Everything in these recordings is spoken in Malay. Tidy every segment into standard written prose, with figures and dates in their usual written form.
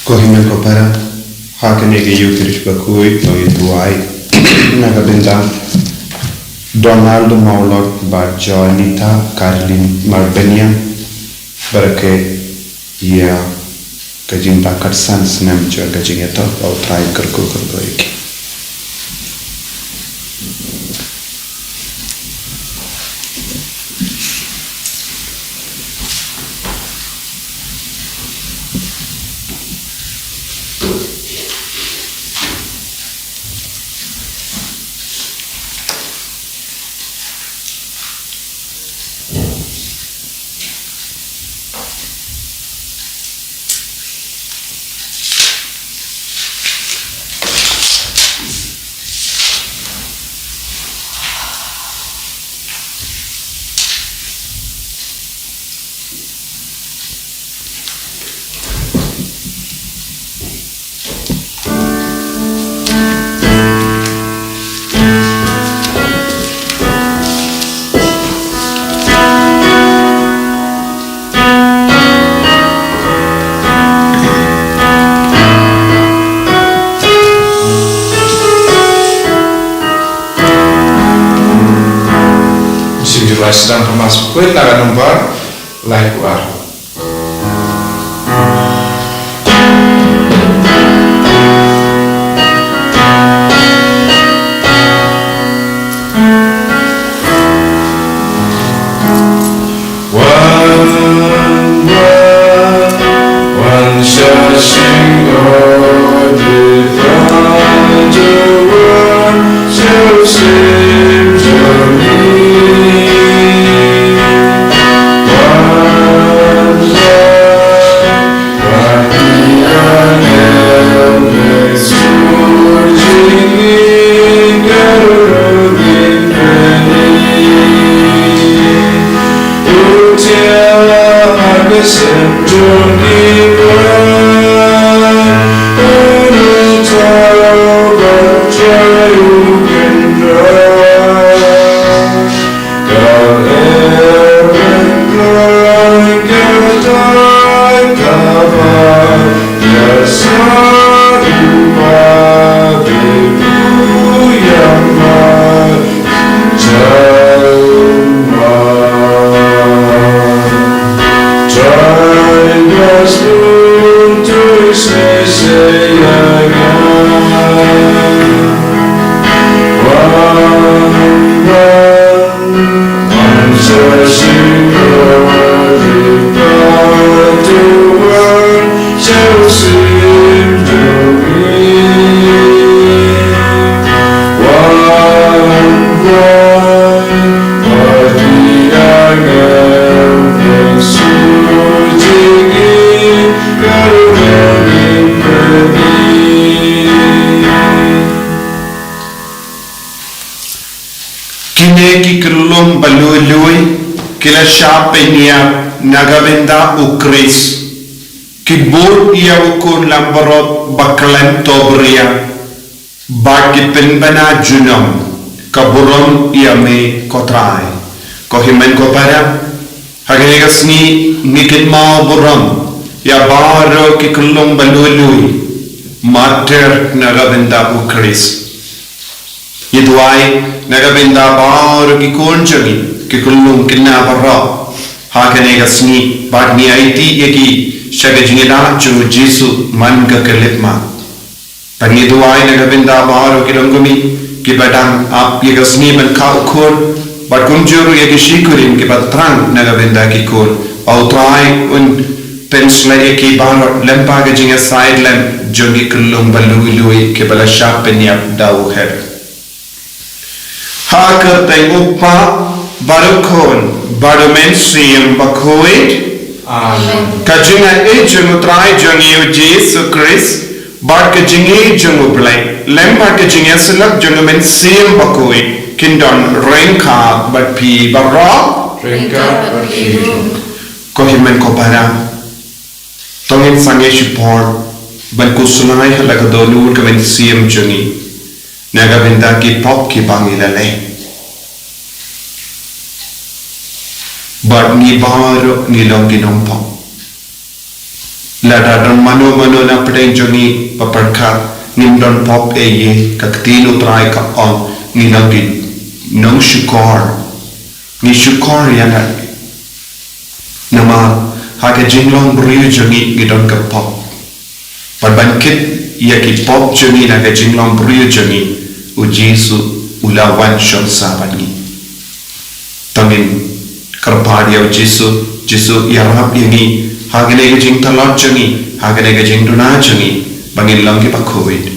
Corrime Copara, Hakenege Yukirish Bakui, Duai, Nagabinda, Donaldo Maulot, Barjoanita, Carlin Marbenia, Barake, Ya, Kajinda Karsan Snem, Jagajineto, or Trai Kurkukurgoik. Sedang termasuk kuit akan nomor lain keluar. One shall sing all the world shall sing to me. Kila shapenia Nagavinda ukris kibur ia ukun lamborot bakalem tobria bagi penbana junam kaburon ia me kotrai kohimen kopara hagegasni nikin mau buron ya baro kikulum balului mater Nagavinda ukris Yidwai Nagavinda baro kikunjani Kikulung kina barra hakane gasni bagni aiti yaki shagajingina chu Jesu man ka kelitma pagni duai Nagavinda baro kilongumi ki badang ap ye gasni man ka ukur bad kunjuru yaki shikurin ki batrang Nagavinda ki kur au trai un pensla yaki baro lempa gajinga side lem jogi kulung balui lui ki bala shapenya dau her hakar tay uppa Barukon, Barumensium Bakuit, Kajunga Ejum Trai Jungu Jesu Christ, Barkajingi Jungu Blake, Lempa Kajinga Silak Jungumensium Bakuit, Kindon Renka Batpi Barra, Renka Batpi, Kohimen Kopana, Tongin Sangeshipor, Bankusunai Halakadolu Kamensium Jungi, Nagavinda ki Pop ki Bangilale. But ni baro ni longi nompo Lada don mano na pedeng jongi paperkat nim don pop ye kaktino try ka on ni lagi nong syukor ni syukor yana nama hake jinglong beriu jongi ngidon ke pop perbangkit ia ki pop jongi naga jinglong beriu jongi u Jesu ulawan syol sahabat ni tangin kerpadia u Jesu ia rap yangi hagane ke jing talot jongi hagane ke jing duna jongi bangin langgi pa covid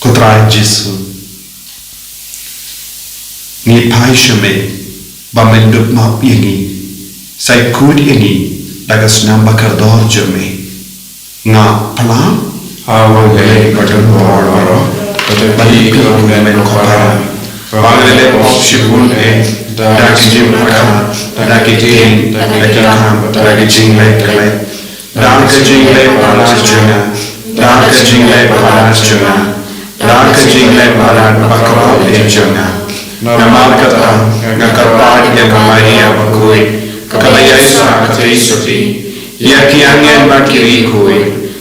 Kutrai Jesu ni pai shame ba mendup map yangi sai kud yangi dagas namba kardor jame nga pala Awale pajan boro tetapi kemen kopara Wangele pop shibun daki jim pakam daki tin daki kam daki jingle kale daki jingle palas juna daki jingle palas juna daki jingle palas bakro juna nama kata ngakarpad yang Maria bakui kalaya sa katay suti yakiangen bakiri kui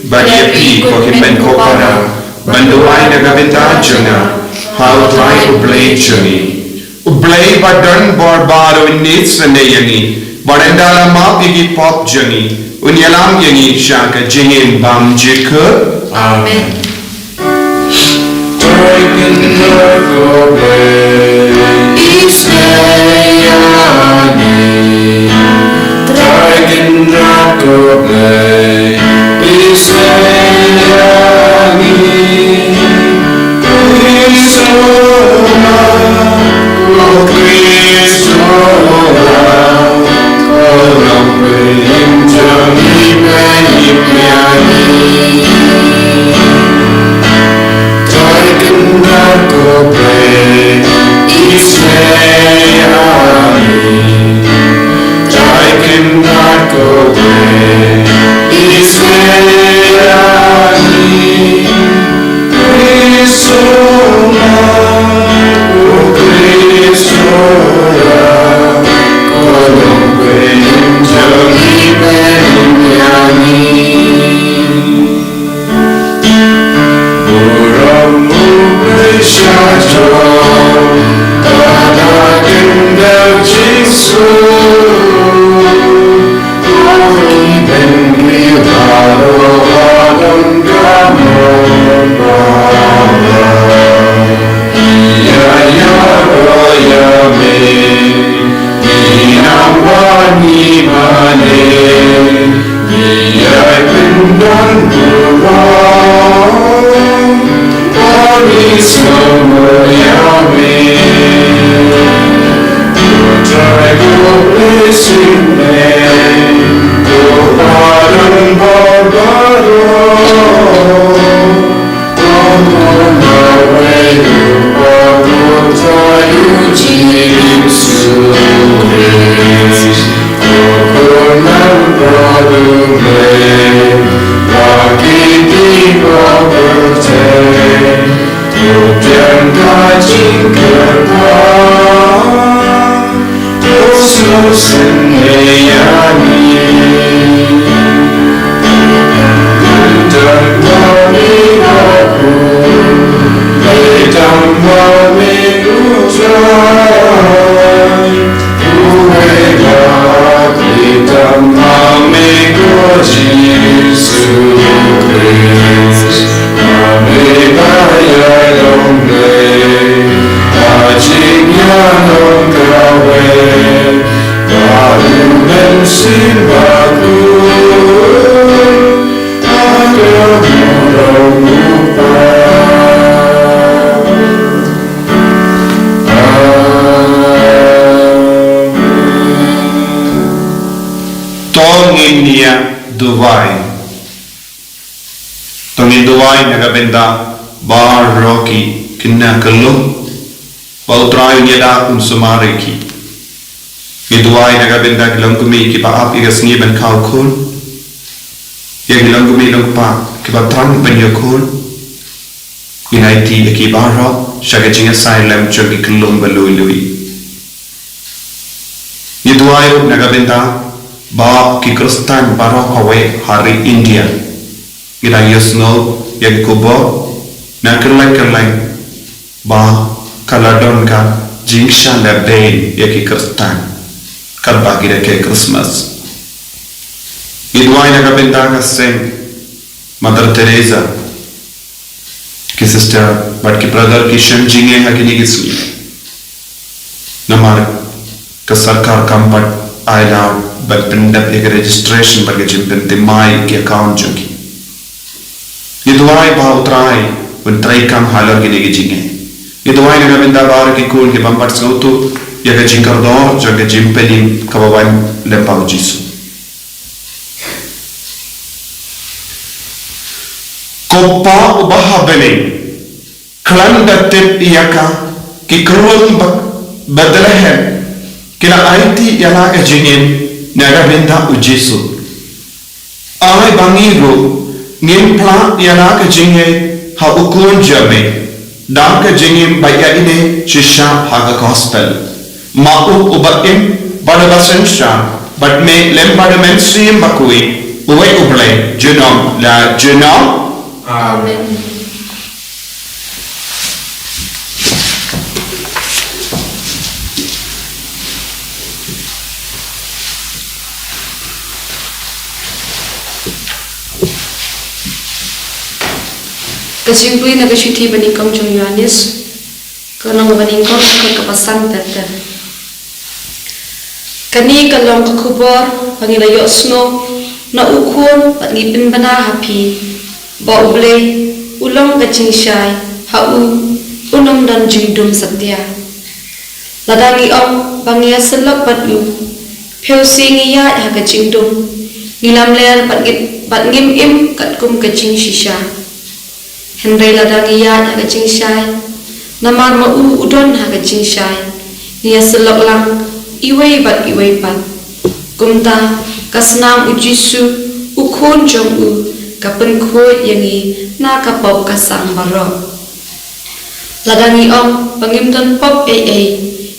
bagia pi ko himen ko para banduai nagabenta juna how try ublay juni ublay badan barbaro nits ne yangi barendala ma pigi pop juni unyalam yangi shaka jingin bam jikher Amen. Tongin duwai nagabenda bar roki kina kelum bau trai nyada sumari ki Iduai nagabenda gilang kumi ki baap igas ni ben kau kun ya gilang kumi lang pa ki batang ben yakun inaiti ki baro shaga jinga silem chogi kelum balui lui Iduai nagabenda baap ki kristan baro kawe hari India ila yasno yang kubo na kelai ba kaladon ka jingsha labdain yaki kristan kalbagi ke Christmas idwai na kabenda ka sen Mother Teresa ki sister but ki brother ki shamjinge hakini kisli namar ka sarkar kampat aila but pendap ek registration bagi jimpen timai ki account joki idwai ba utrai untrai kam halar gini jinge idwai na kabenda bar ki kul ki bampat sautu ya ke jingkardor jaga jimpelim kawawan lempau jisu kopa ubaha beling klan datit iyaka ki kerun badalahem kila aiti yala ke jingin naga benda ujisu ai bangiru ngimpla yala ke jinge ha ukun jame dan ke jingin baya ini shisha haga gospel Ma'u ubatim pada basensha but me lempade mensim bakui uwe uble junom la junom Amen. Kesimpulin na kesyuti banikong Jung Yohanes kanong banikong kekapasan Peter kani kalong kakubor pangilayo sno na ukun pat ngipin bana happy ba uble ulong kacingsyai hau unom dan jingdum satya ladangi om bangia selok pat u peusi ngiya ha kacingdum ngilam ler pat ngim im kat kum kacing shisha hendai ladangi ya ha kacingsyai namar ma u udon ha kacingsyai nia selok lang iway bat kumta kasnam ujisu ukon jong u kapenkhoy yangi na kapop kasang baro ladangi om pangimdan pop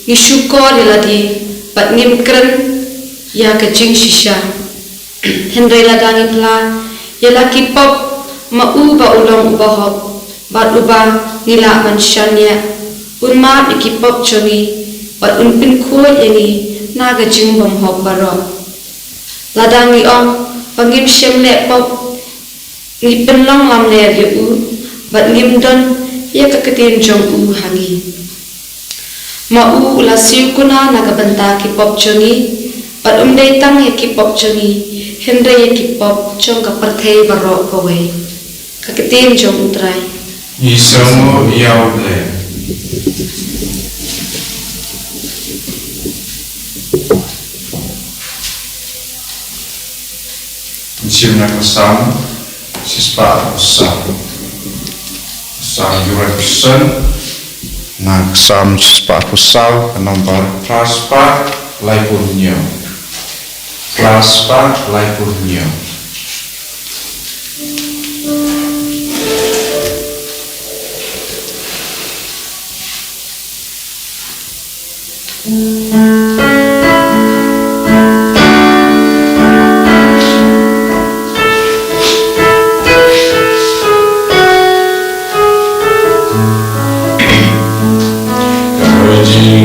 ngishuko diladi bat ngim kren ya kajing shisha hendai ladangi pla yalaki pop ma u ba ulong ubahop bat uba nila mansyanya unma ikipop chongi bat unpin khoi yangi naga jingbom hop baro ladangi om pangim shemle pop ngipin long lam ler ye u bat ngim don ye kaketin jong u hangi ma u la siu kuna naga banta ki pop chongi bat umdei tang ye ki pop chongi hendre ye ki pop chong ka parthei baro kowe kaketin jong utrai Isomo yauble Simna kasam sispa usam yuraksan na kasam sispa usam nomor praspa laipurnyo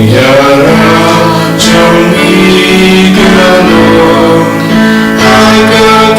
Yara Jomi Gano Aga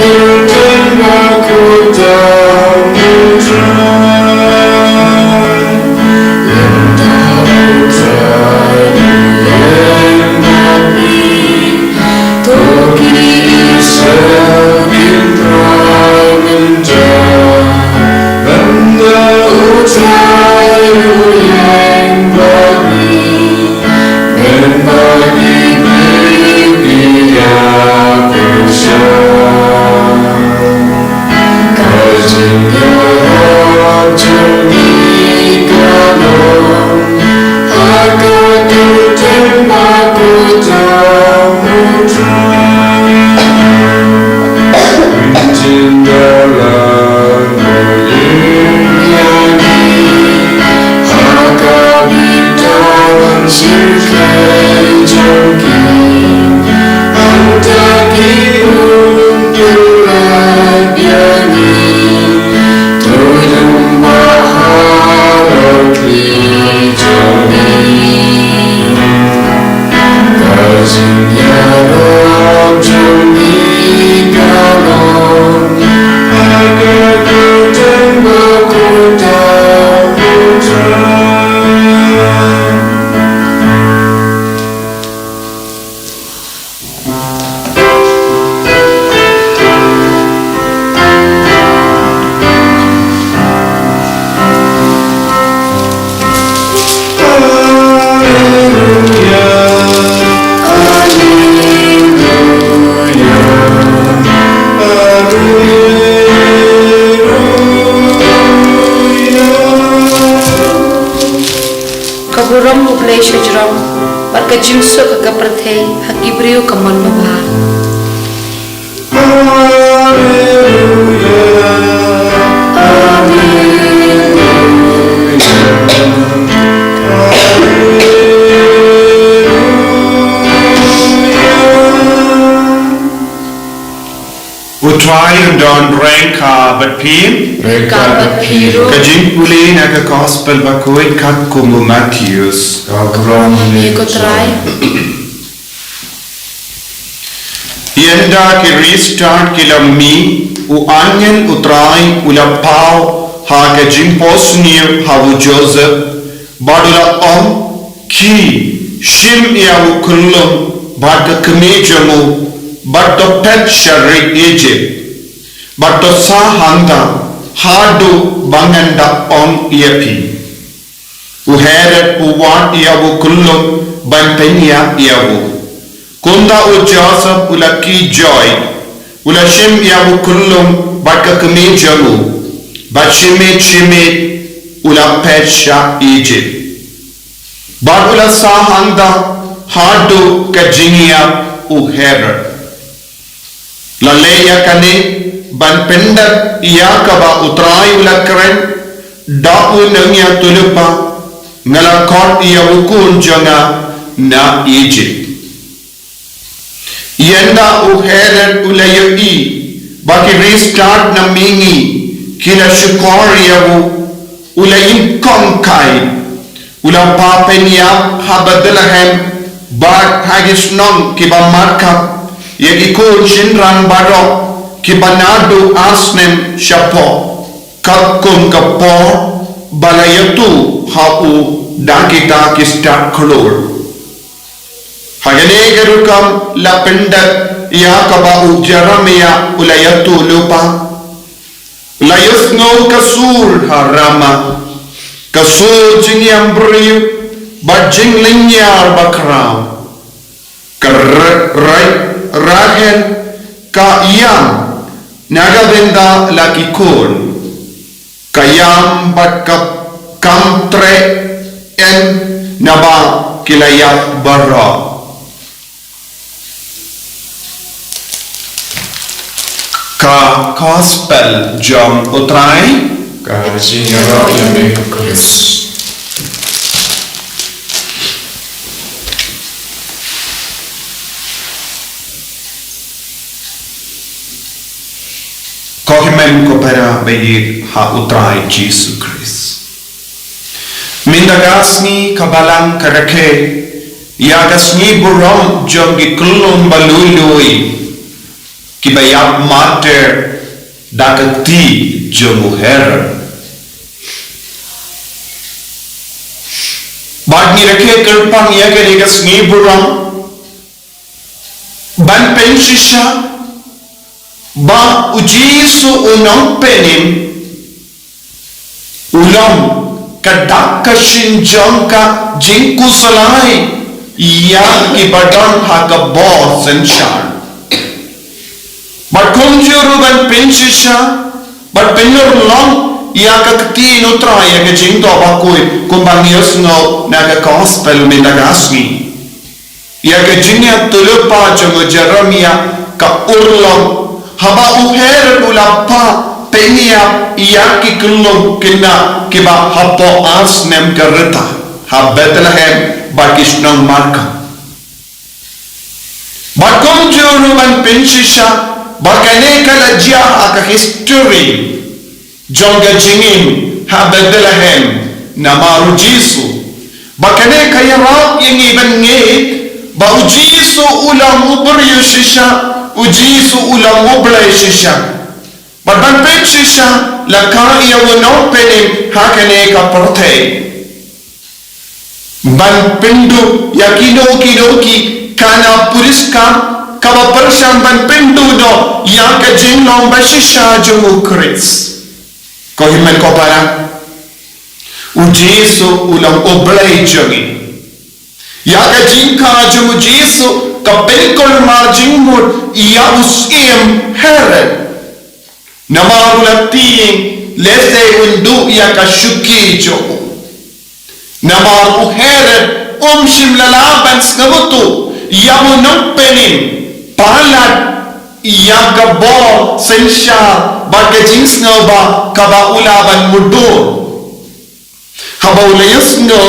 uram uble shajram bat ka jimso ka kaprathe hakibriu kaman babha. Utrai undon rengka bat pin Ka bat phiru kajing puli na ka gospel bakuit kat kumu Matthews ye ko trai Yenda ki restart kilami u angen utrai ulapau ha kajing posniu havu Joseph badula om ki shim ya ukulum bad kmejamu but the pet shari Egypt, but the sahanda hadu banganda on epi. Uhered uwat yavu kullum bantenya yavu. Kunda u Joseph ulaki joy, ulashim yavu kullum baka kemejamu, but shimit ula pet sha Egypt. But ula sahanda hadu kajinia uhered. Laleya kane ban pendat yakaba utrai ulakren da'u nangya tulupa ngalakot yawukun janga na Egypt. Yenda uhered ulayi baki restart na mingi kila shukor yawu ulayin konkai ulapapen yap habadalahem bak hagisnong kibamarkap Yagikun shinran barok kibanado asnem shapo kakun kapo balayatu hau dakita kistat kolor. Hagane garukam la pendat yakaba ujaramia ulayatu lupa layusno kasur harama kasur jingyam briyu bajing linyar bakrao karai Rahel ka iyam nagabenda lakikon kayam bat kam tre en naba kilaya barra ka gospel jom utrai Kajinyara yame Chris. Kohimen kopera bayi ha utrai Jesus Christ. Mindagasni kabalang karake yagasni burom jogi kulum balului kibayap mater dakati jomuher. Bagni rake kerpang yagasni burom ban pensisha ba ujisu unong penim ulam kadak kashin jongka jinku salai yang ibadan haga boss and shar but kunjuru ban pinshisha but penur long ya kakti nutra ya ke jingto bakoi kumbangios no naga gospel mindagasni ya ke jinya tulupa jongo Jeremia ka urlom haba uher ulapa penia yaki kulum kina kiba hapo asnem kareta ha Bethlehem bakishnong marka bakon joruman penshisha bakane kala jia aka history jonga jingin ha Bethlehem namaru Jisu bakane kaya rap yang iban ngek ba ujisu ulam ubriyu shisha ujisu ulam ublay shisha Barban penshisha la ka iya wono penim hakane ka porte ban pindu yakino kidoki kana puriska kaba persam ban pindu do ya ka jinlong bashisha jumu Chris ko himen ko para ujisu ulam ublay jogi ya ka jinka jumu Jisu kapelkol marjingmur ia usim heren namarulating lese undu ia kashuki jo Namar uheret shimlalaban snabutu yamu penin palat yagabor sensha bagajing snowba kaba ulaban mudur habaulayus no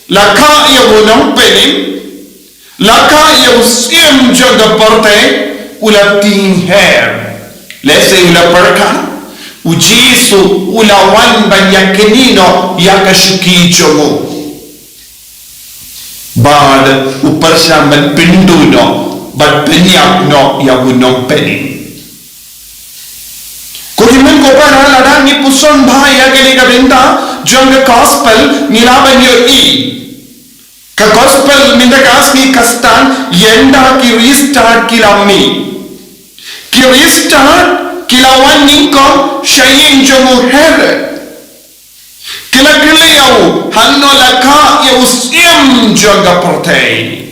laka yamu penin laka yamu sim jagaporte ulating hair lese ulaparka ujisu ulawan banyakinino yakashiki jomo bad uparsha ban pinduno bad penyakno yagunong pening kuhimen ko para ladang ni puson bahaya gani ka benda jong gospel nilaban yo I ka gospel minda kasni kastan yenda ki restart kilami ki restart kilawan ningko shayin jomu here kila kila yau hanno laka yau sim jaga portei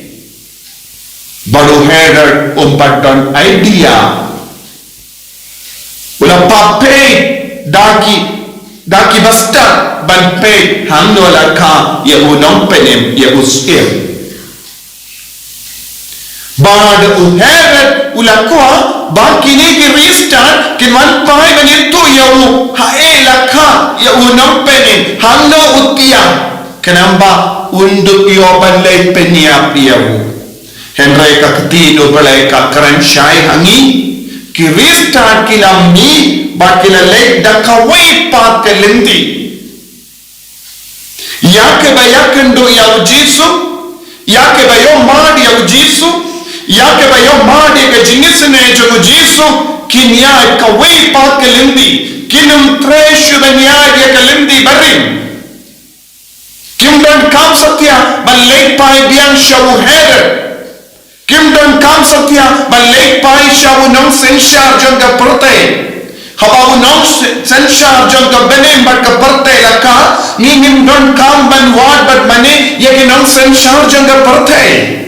baru here umpatan idea ula pape daki basta ban pe hanno laka yau nompenem yau sim bad uheret ulakwa bakini ki restart kinwan pai bani tu yau hae lakha yau nampenin hanno utia kenamba unduk yo banlay penya yau henry kakti balay ka karan shai hangi ki restart kilami bakila lek dakawai pat kelindi yake bayakan do yau jisu yake bayo mad yau jisu yake bayo madi ka jingisne jogo jisu kinya ka wei pa kalindi kinum treshu banya ya kalindi barin kimdan kam satya balai pai biang shawu header kimdan kam satya balai pai shawu nong senshar jonga prote habawu nong senshar jonga benem bat ka prote laka ngim don kam ban wad bat mane yake nong senshar jonga prote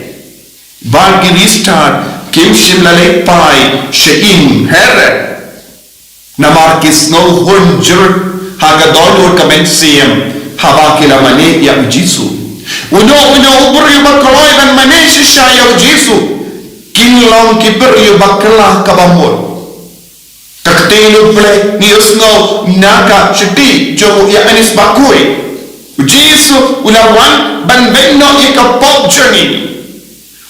Bagi restart kim shimlalay pai shein here namar kisno hunjur haga dolur kamen siem haba kila mane ya jisu uno ubur yu bakaloy ban mane shisha ya jisu kinlong kiber yu bakala kabamur kaktelu ple ni usno naka shiti jo ya anis bakui jisu ulawan ban benno ikapop journey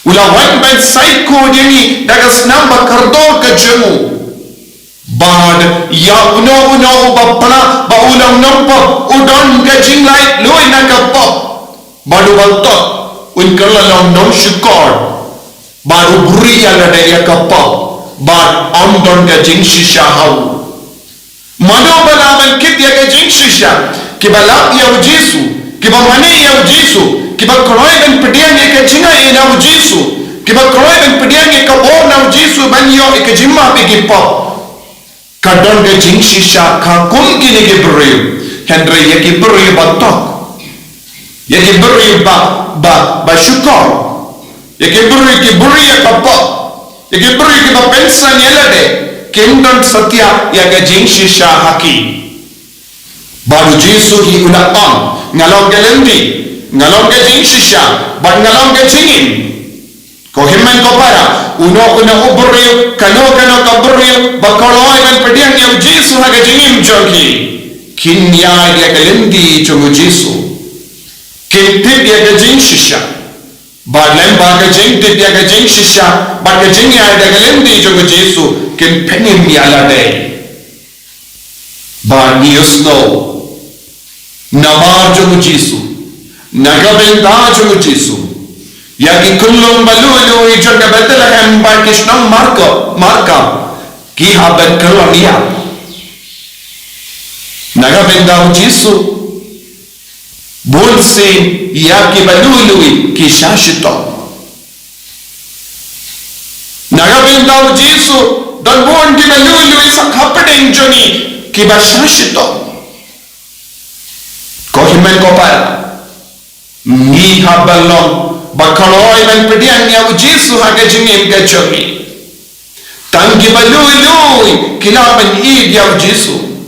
ulawan ban psycho dini dagas namba kardo ka jemu bad ya uno bapala ba ulam nampa udon ka jinglai loi na ka pop badu balto un kala nom shukor badu buri ya la ya ka pop bad on don ka jing shisha hau mano bala ban kit ya ka jing shisha ki bala ya jisu ki ba mane ya jisu kiba kroy ben pediang ke jinga ina jisu kiba kroy ben pediang ke bo na jisu banyo ke jimma pe ki pop kadon ke jing shisha ka kum ki ne ke bru henry ye ki bru batok ye ki bru ba shukor ye ki bru ye ka pop ye ki bru ki ba pensan yelade kindon satya ya ke jing shisha haki baru jisu hi una on ngalong gelendi ngalong ke jing shisha bat ngalong ke jingin ko himmen ko para uno uburiu kano kaburiu bakoloy ban pediang yang jisu ha ke jingin jogi kinya dia kelendi chogo jisu kintip dia ke jing shisha bat lem ba ke jing tip dia ke jing shisha bat ke jing ya dia kelendi chogo jisu kin penim ni alade ba niusno namar chogo jisu Nagabenda jogo jisu yagi kullum balulu ijoga Bethlehem by Kishnam marka ki haben kolonia nagabenda jisu bulsi yagi balulu ki shashito nagabenda jisu dan bon ki balulu isak happening joni ki bashashito ko himen ko para mi habalong bakaloy man pediang ya jisu haga jingim ka jogi tangi balului kilaban id ya jisu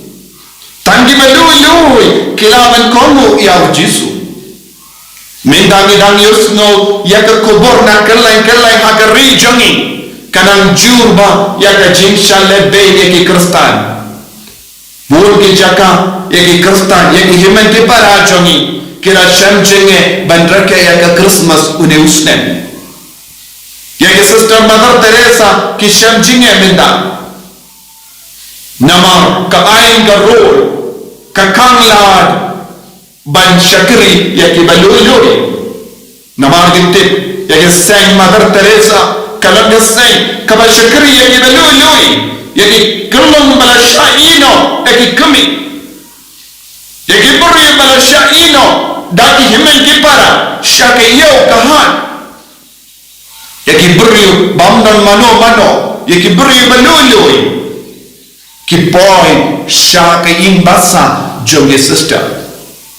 tangi balului kilaban komu ya jisu Minta midang yusno ya ke kubur na kelai hakari jongi kanang jurba ya ke jingsha lebe ya ke kristan bul ke jaka ya ke kristan ya ke himen ke para jongi kira sham jenge bandrake ya ke Christmas une usnen ya ke sister Mother Teresa ki sham jenge minta nama ka ain ka rol ka kanglad ban shakri ya ki balului namar gintip ya ki Saint Mother Teresa kalam ya Saint ka ba shakri ya ki balului ya ki kullum bala shaino ya ki kami ya ki buri bala shaino da ki himen ki para shake yo kahan ya ki buri bamdan mano ya ki buri balului ki boy shake in basa jonge sister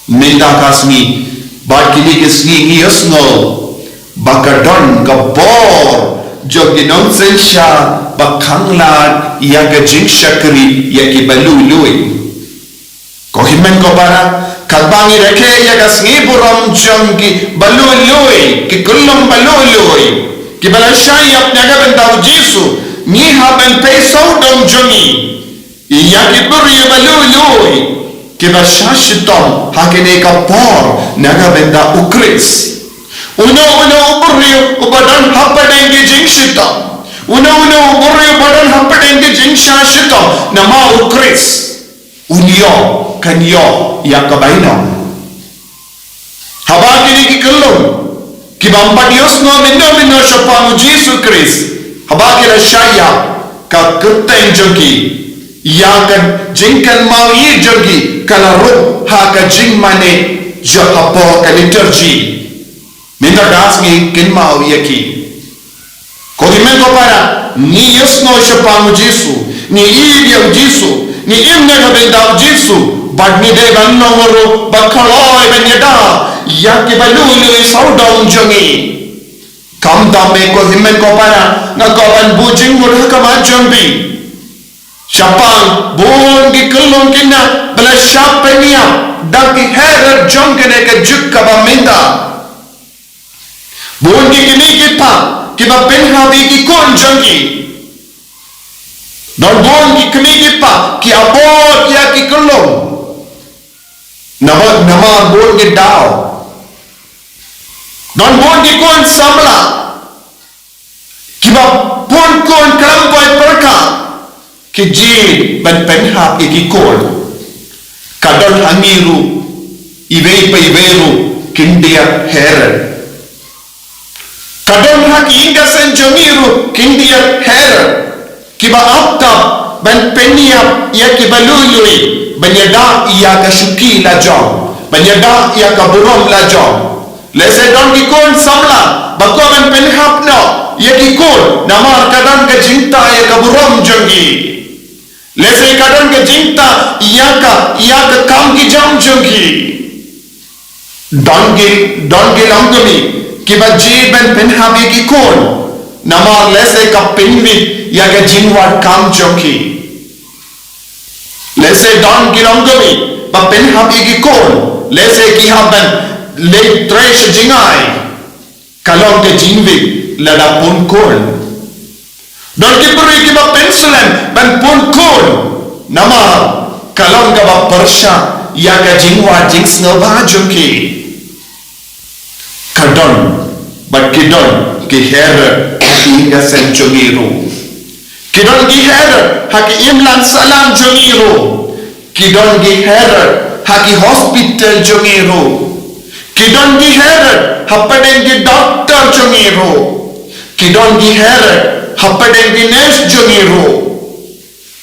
Minta kasmi bakili kisni ngiyosno bakadon kabor jogi nonsensha bakanglan yaga jing shakri yaki balului ko himen ko bara kalbangi reke yaga sngi buram jongi balului ki kullum balului ki balashai apne ga bendau jisu ni ha ben peso dom jongi yaki buri balului kiba shashitom hakene ka por naga benda ukris uno uburri ubadan hapadenge jingshitom uno uburri ubadan hapadenge jingshashitom nama ukris unyo kanyo yakabaino habakini ki kullum kiba ambadios no minno shapamu Jesu Kris habakira shaya ka kurten jogi yakan jingkan mau ye jogi kala ruh haka jing mane jo hapo ka liturgy minta das ni kin mau yaki ko himen ko para ni yusno shapamu Jesu ni idia Jesu ni imne ka benda Jesu bad ni de banno woro bakhaloi benyada yaki balulu saudong jongi kam dame ko himen ko para ngakawan bujing murha ka majambi Shapang bon ki kullum kinna bala shapenia daki herer jongene ke jukka ba minda bon ki kimi ki pa ki ba benha bi ki kon jongi don bon ki kimi ki pa ki abot ya ki kullum nama bon ki dao don bon ki kon samla ki ba bon kon krampoy perka ki jid ban penhap iki kol kadon hangiru iveru kindia herer kadon haki inga senjomiru kindia herer kiba aptab ban peniap ya kibalului banyada iya ka shuki la jom banyada iya ka burom la jom lese don ki kon samla bako ban penhap no ya ki kol namar kadon ka jinta ya ka burom jongi lese kadang ke jinta iyaka kam ki jam jongi dongi langami kiba jiben penhabi ki kon namar lese ka pinwi yaga jinwat kam jongi lese dongi langami ba penhabi ki kon lese ki haban le tresh jingai kalong ke jinwi lada pun kon don ki beri ki ba pensulan ban pun kon nama kalong ka ba persha ya ka jingwa jings no ba jungki kadon but kidon ki her ki ga sen jongiru kidon ki her haki imlan salam jongiru kidon ki her haki hospital jongiru kidon ki her hapaden ki doctor jongiru kidon ki her hapadeng dinesh jongiru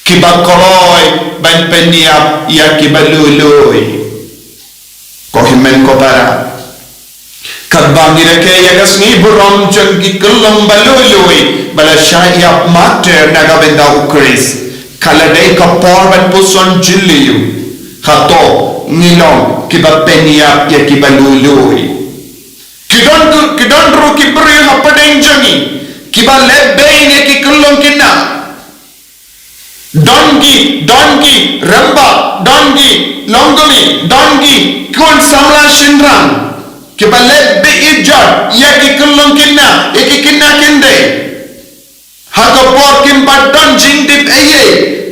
kibakoloi ban peniap ya kibalului ko himen ko para kadbangi reke ya gasni burom jongi kullum balului bala shayap mater naga benda ukris kalade ka porban puson jilliu khato ngilong kibapeniap ya kibalului kidon ru kibri hapadeng jongi kiba lebbeine ki kullum kinna dongi ramba dongi longumi dongi kon samla shinran ke bale be ijat ya ki kulung kinna ki kinna kinde haka por kim badan jing dip eye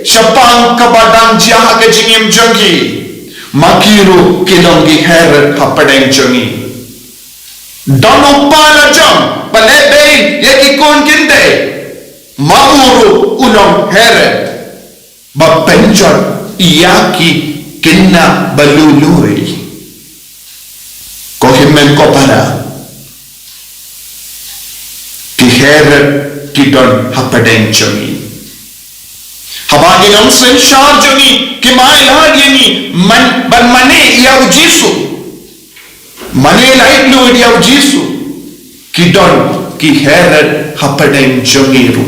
shapang ka badang jia ka jingim jongi makiru kilongi her hapadeng jongi dono pala jong bale be ya ki kon kinde mauru ulong her ba penjot iyaki kinna balului ko himmen ko para ki her ki don hapadeng jongi habagi long sen shar jongi ki mai la yeni man ban mane ya jisu mane lai lu ya jisu ki don ki her hapadeng jongi ru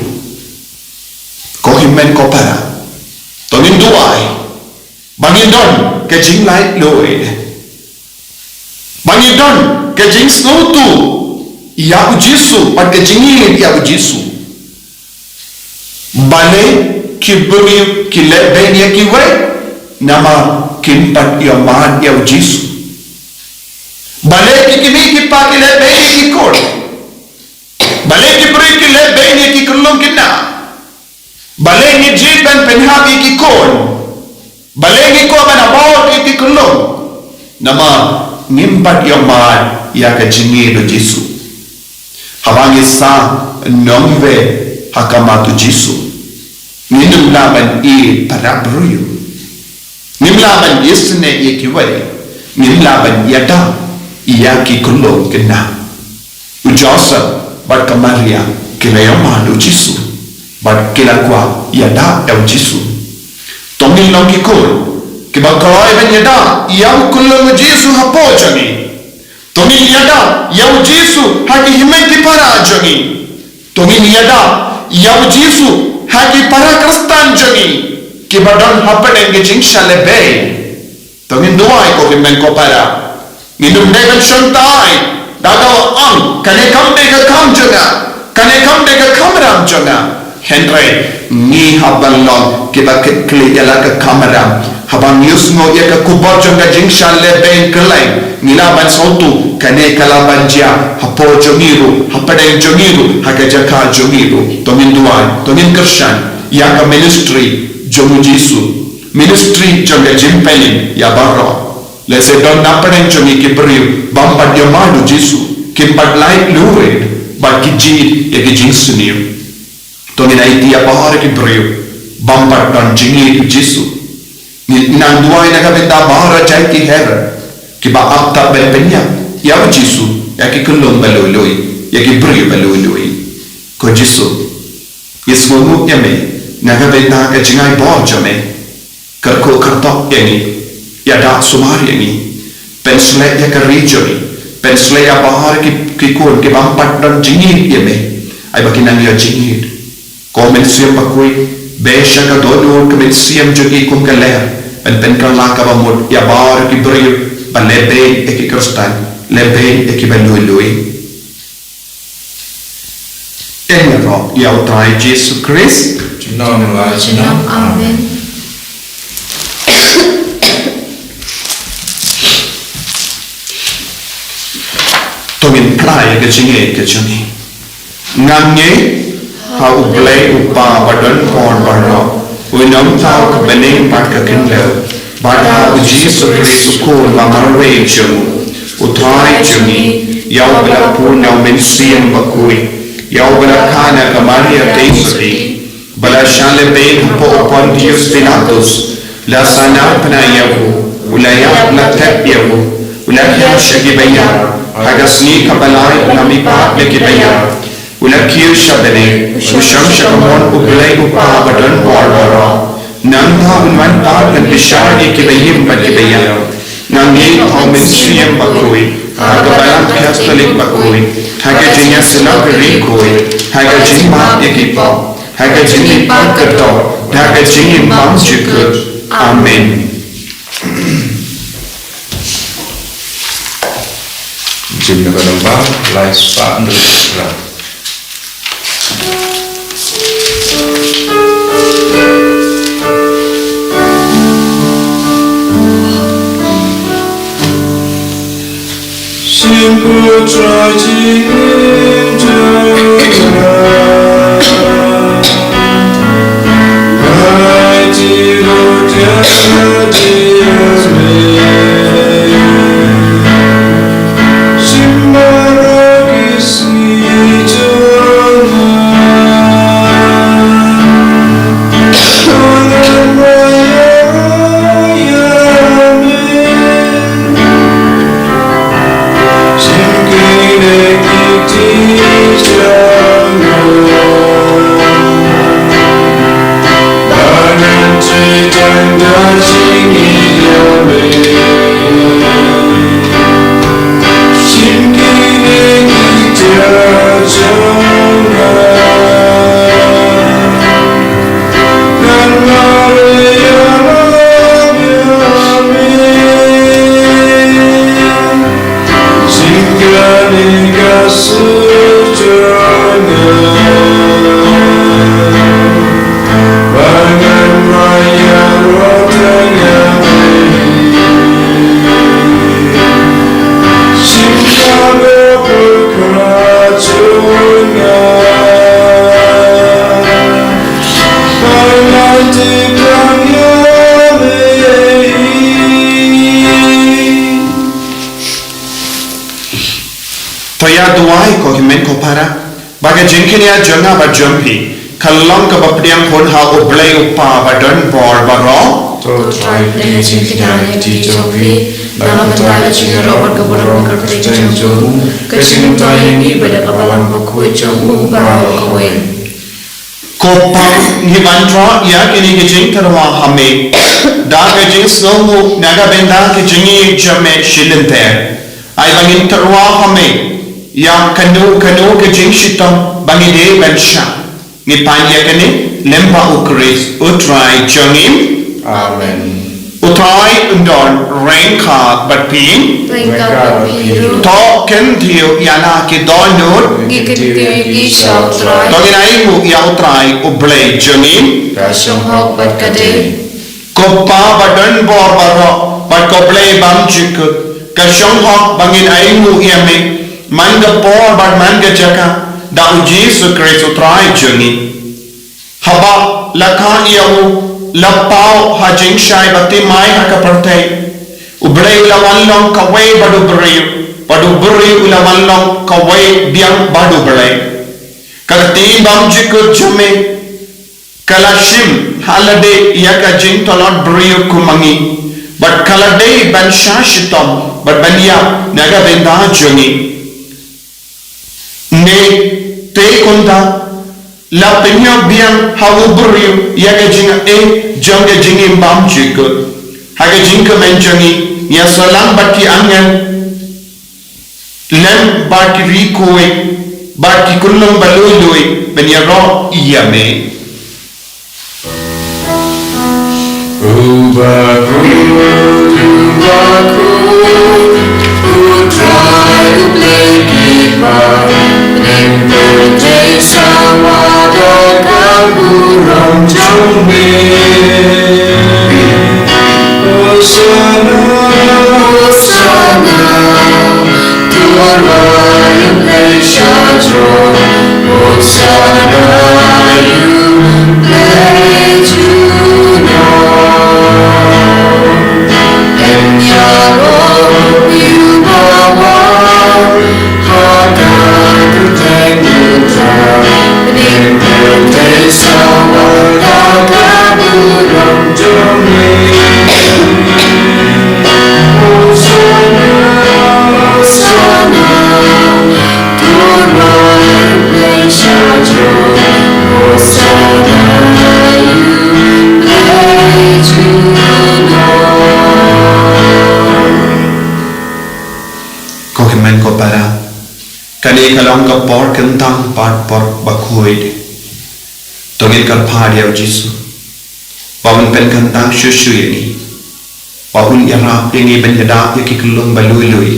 ko himmen ko para tonin duai bangin don ke jing lai loe bangin don ke jing snow tu ya jisu pat ke jingi ya jisu bale ki buri ki le ben ya ki we nama kim pat ya man ya jisu bale ki kimi ki pa ki le ben ki kod bale ki buri ki le ben ya ki kullum kinna bale ni jiban penhabi ki kon bale ni ko ban about ki kullum nama nimpat ya man ya ka jingi do jisu hawangi sa nomve hakamatu jisu ninum laban e parabruyu nim laban yesne e kiwari nim laban yada iyaki kullo kena ujosa bat kamaria kilayama do jisu bat kilakwa yada el jisu tomin longi kul kibakalai ben yada iyam kullo jisu hapojani tomin yada yaw jisu haki himenti para jogi tomin yada yaw jisu haki para kristan jogi ki badon hapadenge jingshale be tomin duai ko himen ko para minum degan shontai daga ang kane kam dega kam joga kane kam dega kam ram joga henry ni habalon ki bakit kli yala ka kamera habang yusmo ya ka kubot joga jingshale be kelai nilaban sautu kane kalaban jia hapo jogiru hapadeng jogiru hagajaka jogiru tomin duan tomin kershan ya ka ministry jomu jisu ministry joga jimpelin ya barro lese don napadeng jogi kibriu bampat ya madu jisu kimpat light luwe bagi jid ya ki jingsuniu tomin aiti ya bahar kibriu bampat don jingi jisu nang duai naga benda bahar jai ki her kiba akta belpenya ya jisu ya ki kullum balului ya ki bri balului ko jisu yesu mu yame naga benda ka jingai bo jame karko kartok yani ya da sumar yani pensle ya ka rijoni pensle ya bahar ki kun ki bampat dan jingi yame ai bakinang ya jingi ko mensiam bakui besha ka dono ka mensiam jogi kum kaler pen kala ka bamut ya bahar ki bri balebe eki kristan lebe eki balului enro ya utrai Jesus Christ Nom la Sinam. Amen. tomin plai ke jinge ke jani ngamye ha ublai upa badan pon barno winam tau ke bening pat ka kinle bada Jesus Christ ko mamarwe jamu utrai jani yau bela purna mensiam bakui yau bela kana kamaria teisri bala shale be po Pontius Pilatus la sana pna yahu ulayat la tap yahu ulayat shagibaya hagasni kabalai nami pa lekibaya ulakir shabene usham shakamon ublai upa badan barbara nanda unman pa dan bishani kibayim bakibaya nangi thomensiam bakui agabalam kastalik bakui hagajinya sinagri koi hagajima ekipa hagajini pakato hagajini mamchikut amen. Jumlah berlembang, live spa untuk Islam. Baga jingkinia jonga ba jumpi kalong ka bapriang hon ha oblay upa ba don bor ba ro to try the jingkinia ti jopi nama betala jingaro ba kaboro ka kete jomu kasing tayi ni pada kapalang ba kuy jomu ba kowe kopa ni bantra ya kini ke jing tarwa hame da ke jing somu naga benda ke jingi jame shilente ai bangin tarwa hame yang kanu ke jing shitam bangi de bansha ni panya kene lemba ukris utrai jangim amen utrai undon rengka batpin to ken thio yana ke donut gi shau trai to ginai mu ya utrai ublay jangim kasong hok bat kade kopa badan bor baro bat koplay bam chik kasong hok bangin ai mu yame manga por bar manga jaka da Jesus Christ utrai juni haba lakha yau lapau hajing shai bati mai hakaparte ubrei ulawan long kawai badu brei ulawan long kawai biang badu brei kagti bam jikut jume kalashim halade yaka jing tolot brei kumangi but kalade ban shashitom but banya naga benda juni ne te konda la penyo biang hawu buriu yaga jinga jonga jingi mbam chiko haga jinka menjangi ya salam baki angen lem baki rikoe baki kullum balului ben ya ro iyame try to play guitar Day sama dagang burung jombe Hosana Tuhan yang Malaysia jom Hosana you let you know And Yahweh you bawa Kohimen ko para kani kalong ka por kentang part por bakhoid tongil kar phadiya jisu pawun pen kentang shushu yani pawun yara pengi benjada yaki kulung balului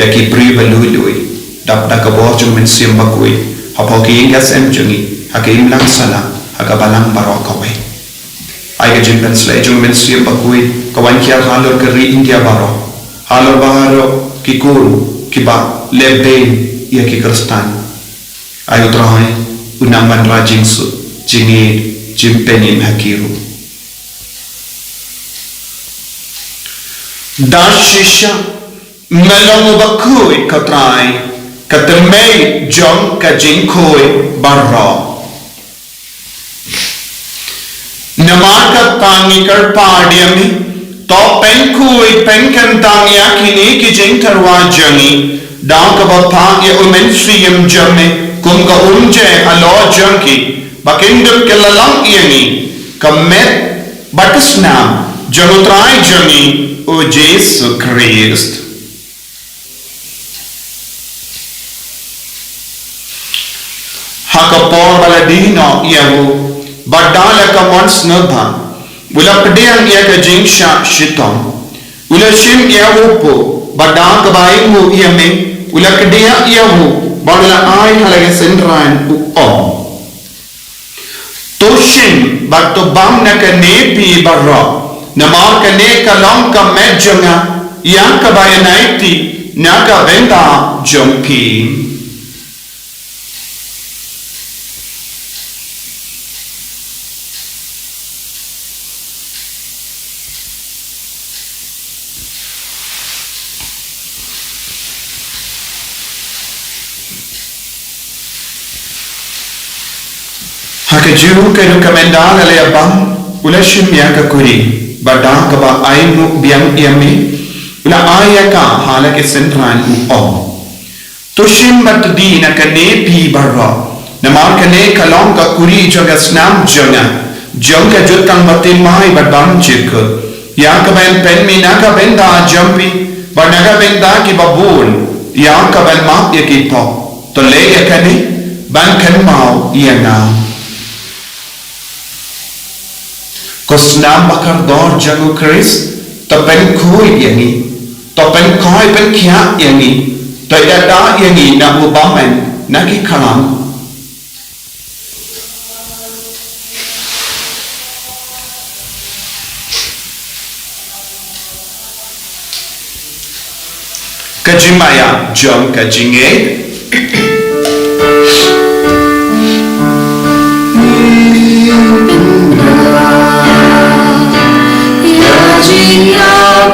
yaki pri balului dap da ka bo chung men sim bakoi hapo ki ingas em chungi hakim lang sala hakabalang barok away ai ga jin pen slay chung men sim bakoi kawan kia halor kari india baro halor baharo kikuru kiba leben ia ki kristan ayo trahe unaman rajing su jingi jimpenim hakiru dashisha melong bakui katrai katermei jong ka jingkoi barra Namaka tangi kar paadiami to penkui penkan tangi akini ki jingtarwa jangi daw ka bapa ya umensiyam jamme kum ka umje alo jangi bakindum kelalang iani kamet batasnam janutrai jangi o Jesu Christ hakapor baladino yawu Badala ka mons nabha Ula pediang ia ka jingsha shitom Ula shim ia upo Badang ka baing mu ia me Ula kedia ia hu Badala ay halaga sendran uom Toshim Bakto bam na ka nepi barra Namar ka ne ka long ka medjanga Yang ka bayanaiti Na ka benda jompi Haka juru ka nukamendala le abang ula shimya ka kuri badang ka ba aimu biang iami ula aya ka hala ke sentran uom to shim bat di na ka nepi barra namar ka ne kalong ka kuri joga snam jona jonga jutang batin mai badang chik ya ka ben pen mi na ka benda jampi banaga benda ki babul ya ka ben ma ya ki po to le ya ka ni ban kan mau ya na Kosnam bakar dor jangu Chris topen kui yangi topen koi pen kia yangi to ada yangi na ubamen naki kalam kajimaya jom kajinge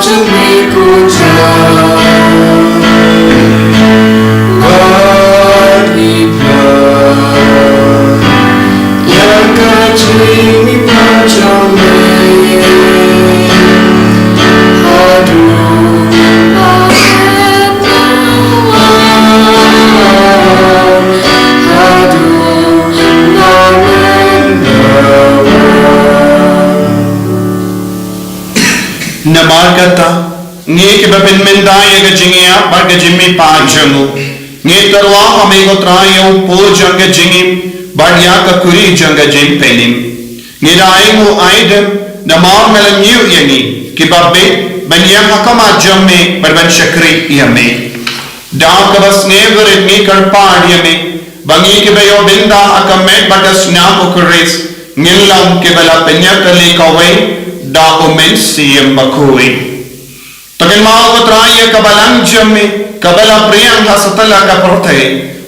to make good job, but we love. Yang kacang mi pacang me, aduh, Namar kata nge ke babin mendaya ga jingia bar ga jimmi pa jangu nge tarwa hame go trayo po janga jingi bar ya ka kuri janga jing penim nge raimu aidem namar melan yu yani ki babbe ban ya hakama jamme bar ban shakri yame da ka bas ne gur ni kar pa yame bangi ke bayo binda akamet batas na ukris ngilam ke bala penya kali kawai da umensiyam bakui takin mau kotraya kabalang jamme kabala priyang hasatala ka porte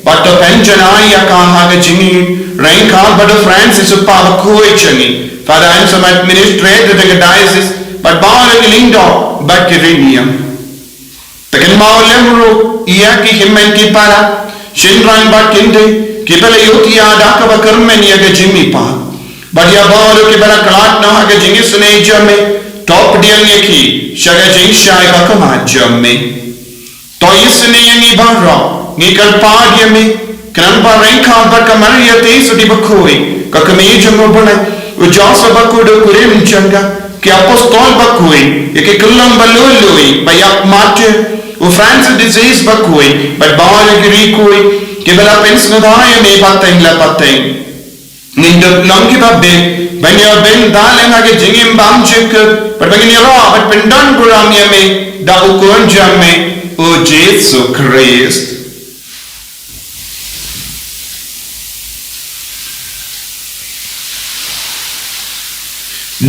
bato penjanaya ka haga jingi rain ka bado Francis upa bakui chani father I'm some administrator the diocese but bawala lindo bakiriniam takin mau lemru iya ki himmen ki para shinran bakinde kibala yuti ada ka bakarmen yaga jimmi pa Badia bawalo ke bala kalat na haga jingi sune jamme top diang yaki shaga jing shai bakama jamme to isne yangi barra ni kalpa diame kran pa renka bakama yate sudi bakoi kakame jango bana ujasa bakudo kurim changa ki apostol bakoi yake kullam balului bayak mate u France disease bakoi but bawalo giri koi ke bala pensnodaya me pateng la pateng Ninduk long ki babbe banyo ben daleng age jingim bam chik but bagini ro but pendan buram yame da ukon jamme o Jesu Christ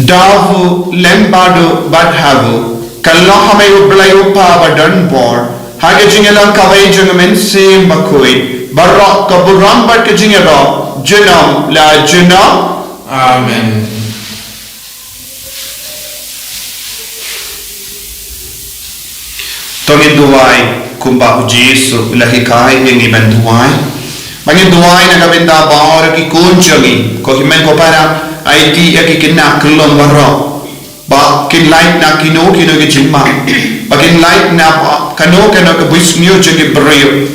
Davu lembado badhavu kallo hame ublayo pa badan bor Hage jingelang kawai jungamen sim bakui. Barok kaburam bat ke jingero. Junam la junam. Amen. Tongin duwai kumba Jesu lahikai ini benduai. Bangin duwai na kabinda baor ki kunjungi. Ko himen ko para aiti ya ki kina kelon barok. Ba kin light na kino ki jingma. Bakin light na kano ke buismio ke brio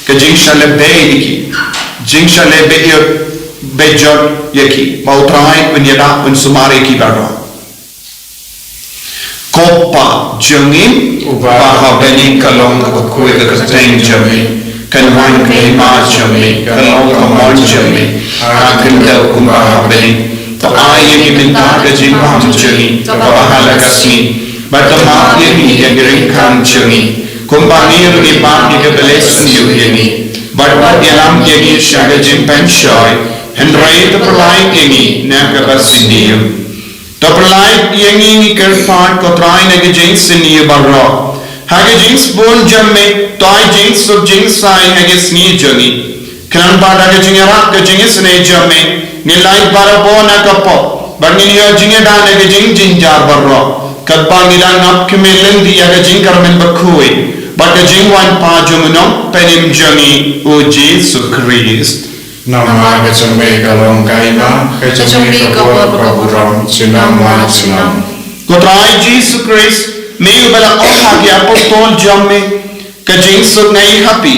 ke jing shale beiki jing shale bejot yaki mautrai penyeda pensumari ki baro kopa jengin baha beni kalong ke kue ke keteng jemi kan wan ke ma jemi kalong ke mon jemi akan dau kumbaha beni to aye ki minta ke jing ham jemi to bahala kasmi Bertemu ini yang diringkan cumi, kumpangir di pagi kebeles ini. Berbuat dalam ini syaga jimpen shoy, Henry terpelai ini nak kebersidiu. Terpelai yang ini kerfat kotrai nak jenis ini barok. Hage jenis pun jamme, toy jenis sub jenis sai hage seni jami. Kenan pada kejengerak kejenis ne jamme, nilai barabo nak kapok. Bernilai jengedan nak jeng jinjar barok. Kadpangilan ngap kemelen di aga jingkar men bakui baka jingwan pa jumunom penim jangi o Jesu Christ nama kecembe kalong kaima kecembe kawal kaburam sinam wa sinam kotrai Jesu Christ meu bala oha ki apostol jamme ka jingsuk ngai happy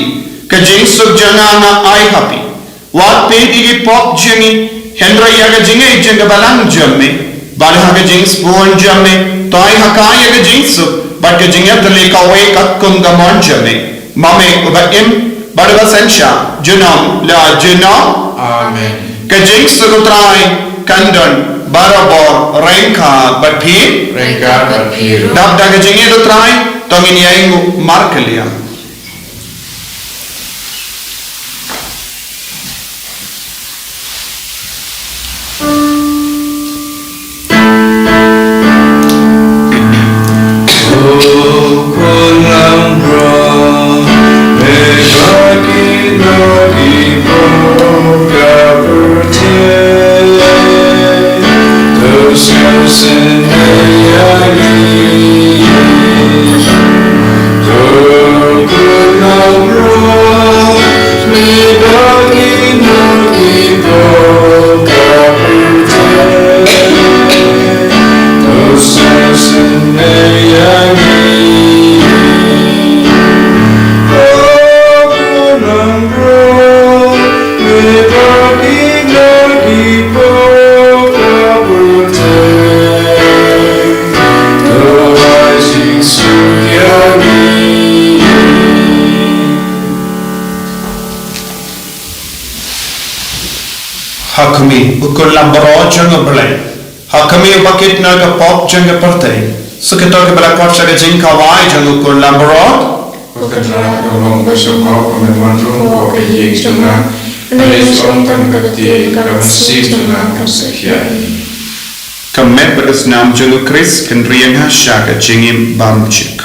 ka jingsuk jangana ai happy wat pe di pop jangi hendra aga jingai janga balang jamme bala aga jings bon jamme Toy hakaya ke jinsu, but ke jingat the lake away kat kunga monjame. Mame ubaim, badaba sensha, junam la junam. Amen. Ke jinsu kutrai kandan barabor renka batpi. Renka batpiru. Dab da ke jingat kutrai tongin yaingu markelia. Hakami ukul lambaro janga belai. Hakami bakit naga pop janga partai. Sekitar ke belakang saga jingka wai janga ukul lambaro. Bukanlah golong besokau pememandu oke jing janga. Nelis ontan kati kamsi janga kamsekiai. Kamet beres nam janga Chris kendrian hasyaga jingim bamcik.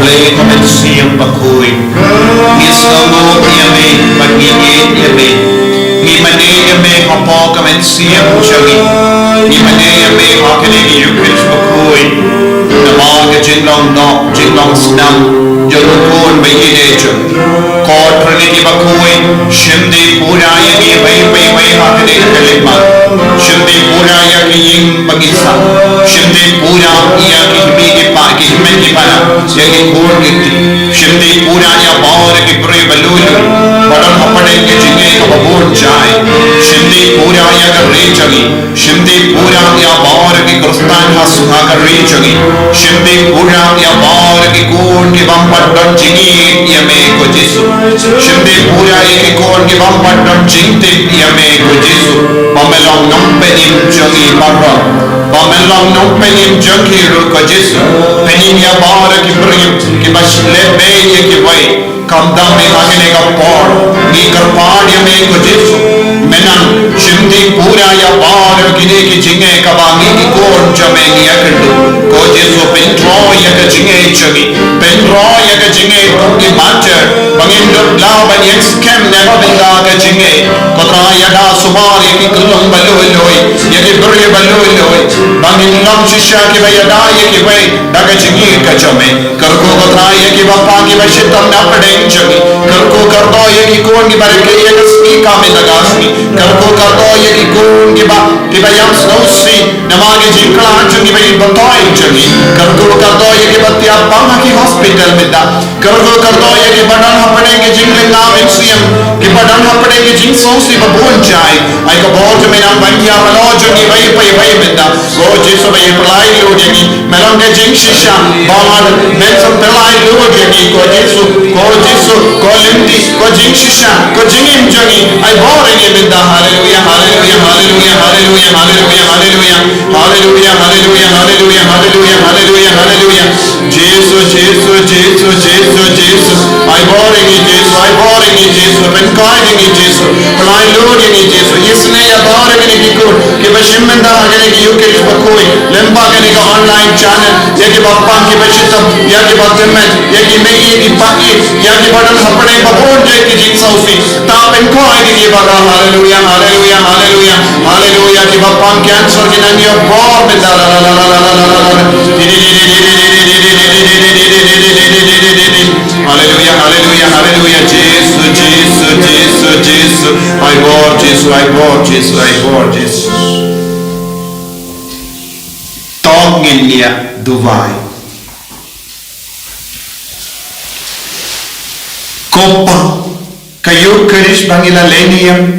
Boleh komen siang bakui. Ngislamu yame bagi yame. Ni mane yame hapo komen siang jagi. Ni mane yame hakene yukris bakui. Nama ke jinglong senang. Jolukun bagi dejo. Kau terliti bakui. Shimdi pura yagi bai hakene kelima. Shimdi pura yagi ying bagi sa. Shimdi pura yagi himi pagi himi pada. Yagi kur gitu. Shimdi pura ya bawar ki puri balulu. Badan hapade ke jinge ka babur jai. Shimdi pura ya ka rechagi. Shimdi pura ya bawar ki kristan ha suha ka rechagi. Shimdi pura ya bawar ki kur ki bampat don jingi ya me ko Jesu. Shimdi pura ya ki kur ki bampat don jingte ya me ko Jesu. Pamelong nampenim jangi barra. Pamelong nampenim jangi ru ko Jesu. Penim ya bawar ki puri ki basle be ye ki vai. Kamdam me hakene ka por. Ni karpad ya me ko Jesu. Menan shimdi pura ya bawar ki ne ki jinge ka bangi ki kur jame ni akendu. Ko Jesu pentro ya ka jinge chagi. Pentro ya ka jinge ki macher. Bangin dot la ban yak skem ne benda ka jinge. Kotra ya da sumar ya ki kulum baloi ya ki buri baloi. Bangin lam shisha ki ba ya da ya ki vai da ka jinge ka jame. Karko kotra ya ki bappa ki ba shitam na padeng chagi. Karko kardo ya ki kon ki barke ya ka speaker में लगा सी करको कर दो ये कि कौन की बात यम स्नोसी नमागे जिंकला चुनी भाई बताओ चुनी करको कर दो ये कि बत्ती आप बांगा की हॉस्पिटल में दा करको कर दो ये कि बटन हपड़े के जिंगले नाम इंसियम कि बटन हपड़े के जिंग सोसी बबून जाए आई को बहुत में नाम बंकिया मनो चुनी भाई में दा वो जिसो भाई पलाई लो जगी मेलों के जिंग शीशा बाहर मैं सब पलाई लो जगी को जिसो को लिंदी को जिंग शीशा को जिंग जगी I bore in him in the hallelujah, hallelujah, hallelujah, hallelujah, hallelujah, hallelujah, hallelujah, hallelujah, hallelujah, hallelujah, hallelujah, hallelujah. Jesus. I bore in Jesus. Ben kind in Jesus. Fly Lord in Jesus. Yes, nay, I bore in good. Give a shimenda again, you can bakui. Lemba again, online channel. Yaki Bappa, give a shitam, Yaki Batamet, Yaki Megi, Paki, Yaki Badan Hapane, Babon, Jaki Jigsafi. Tap and coin. Hallelujah, hallelujah, hallelujah, hallelujah. Give up on cancer in your form. Hallelujah, hallelujah, hallelujah. Jesus. I bore Jesus. Tonginia Dubai. Copa. Kayu kerish bangila lenium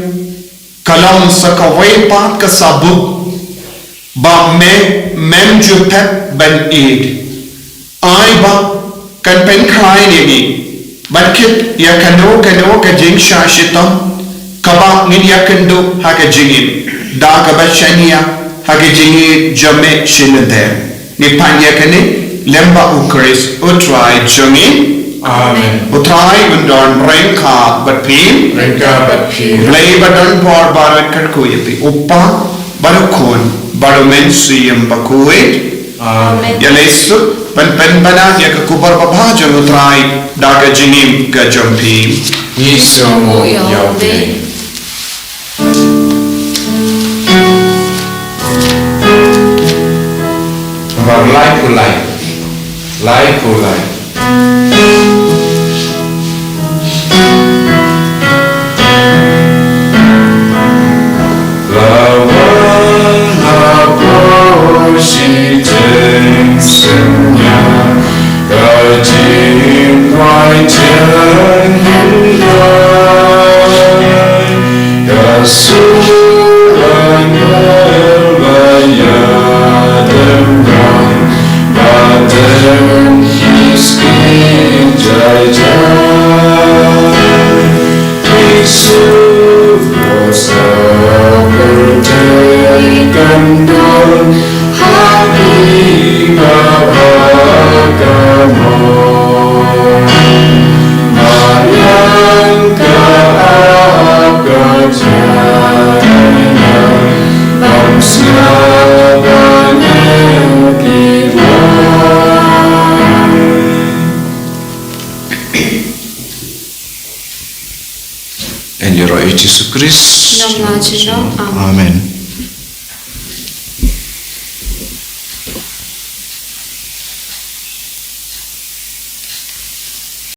kalam sakawai pat ka sabu ba mem jupet ben id ai ba kan pen khai ni ban kit ya kano ka jing shashitam kaba ngin ya kendo ha ka jingin da ka ba shania ha ka jingin jame shinade ni panya kane lemba ukris utrai jungin Amen. Utrai undon rengka but pin. Play but don't pour barat karkuiti. Uppa barukun barumen siyam bakuit. Amen. Yalesu pen bana ya kubar babhajan utrai daga jinim gajampi. Yisomo yawde. About life for life. He's Kristus. Nom la Junom. Amen. Amen.